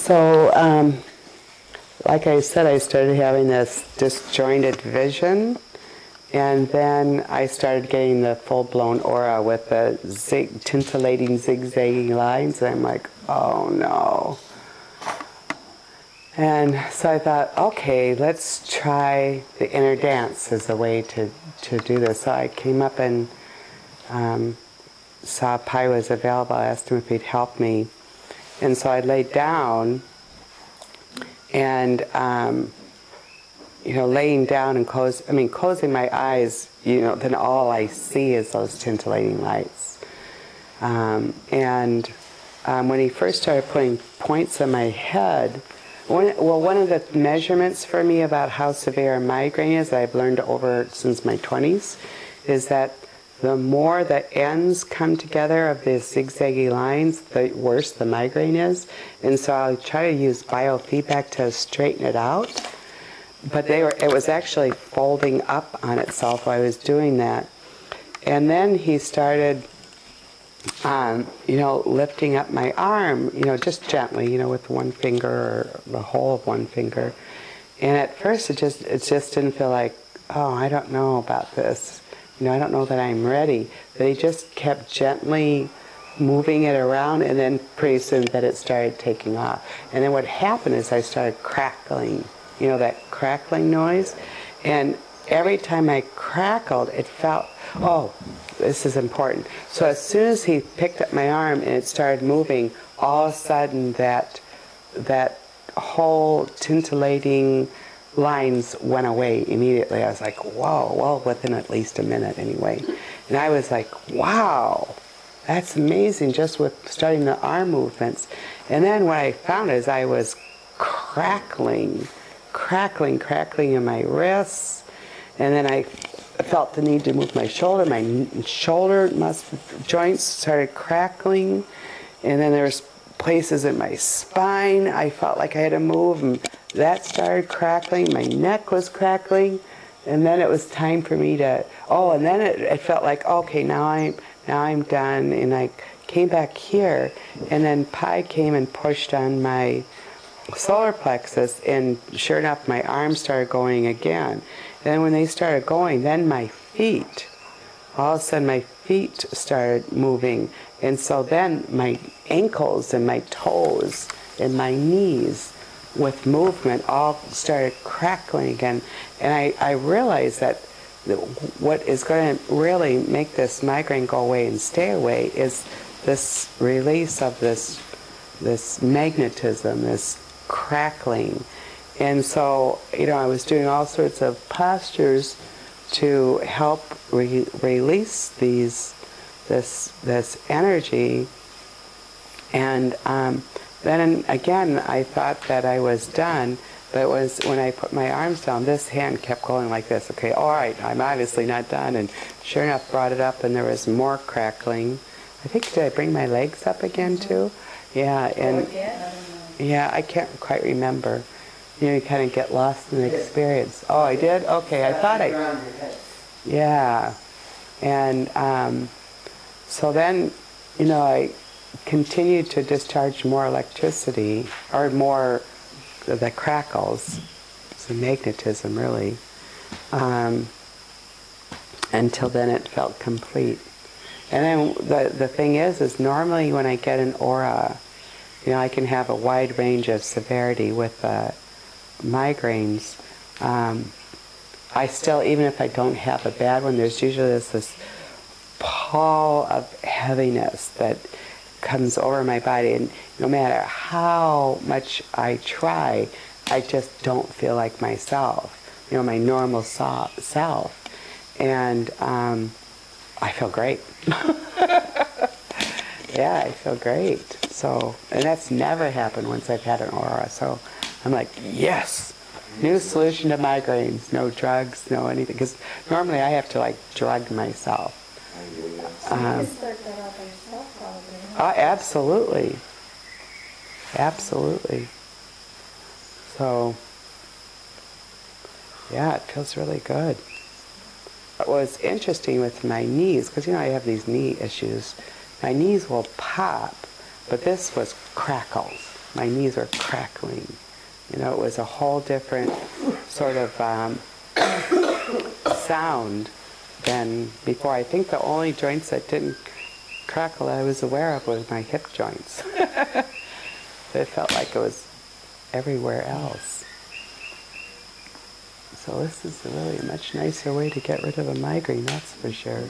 So, like I said, I started having this disjointed vision, and then I started getting the full-blown aura with the tintillating, zigzagging lines, and I'm like, oh no. And so I thought, okay, let's try the inner dance as a way to do this. So I came up and saw Pi was available. I asked him if he'd help me. And so I laid down, and laying down and closing my eyes, then all I see is those tintillating lights. When he first started putting points on my head, one of the measurements for me about how severe a migraine is, that I've learned over since my 20s, is that the more the ends come together of these zigzaggy lines, the worse the migraine is. And so I'll try to use biofeedback to straighten it out. But it was actually folding up on itself while I was doing that. And then he started, lifting up my arm, just gently, with one finger or the whole of one finger. And at first it just didn't feel like, oh, I don't know about this. I don't know that I'm ready. But he just kept gently moving it around, and then pretty soon that it started taking off. And then what happened is I started crackling, that crackling noise. And every time I crackled, it felt, oh, this is important. So as soon as he picked up my arm and it started moving, all of a sudden that whole tintillating lines went away immediately. I was like, whoa, well, within at least a minute anyway. And I was like, wow, that's amazing, just with starting the arm movements. And then what I found is I was crackling in my wrists. And then I felt the need to move my shoulder. My shoulder joints started crackling. And then there's places in my spine I felt like I had to move, and that started crackling. My neck was crackling. And then it was time for me to, and then it felt like, okay, now I'm done. And I came back here, and then Pi came and pushed on my solar plexus, and sure enough, my arms started going again. And then when they started going, then my feet, all of a sudden my feet started moving. And so then my ankles and my toes and my knees with movement all started crackling again. And I realized that what is going to really make this migraine go away and stay away is this release of this magnetism, this crackling. And so, I was doing all sorts of postures to help release this energy. And then again, I thought that I was done, but it was when I put my arms down, this hand kept going like this. Okay, all right, I'm obviously not done. And sure enough, brought it up, and there was more crackling. I think, did I bring my legs up again too? Yeah, and yeah, I can't quite remember. You kind of get lost in the experience. Oh, I did? Okay, I thought I... Yeah. And so then, I continued to discharge more electricity, or more of the crackles, it's a magnetism really, until then it felt complete. And then the thing is normally when I get an aura, I can have a wide range of severity with migraines. I still, even if I don't have a bad one, there's usually this pall of heaviness that comes over my body, and no matter how much I try, I just don't feel like myself, my normal self. And I feel great. Yeah, I feel great. So, and that's never happened once I've had an aura. So I'm like, yes, new solution to migraines. No drugs, no anything. Because normally I have to drug myself. So you can start that off yourself probably. Huh? Absolutely. Absolutely. So, yeah, it feels really good. What was interesting with my knees, because I have these knee issues, my knees will pop, but this was crackles. my knees were crackling. You know, it was a whole different sort of sound than before. I think the only joints that didn't crackle that I was aware of was my hip joints. It felt like it was everywhere else. So this is really a much nicer way to get rid of a migraine, that's for sure.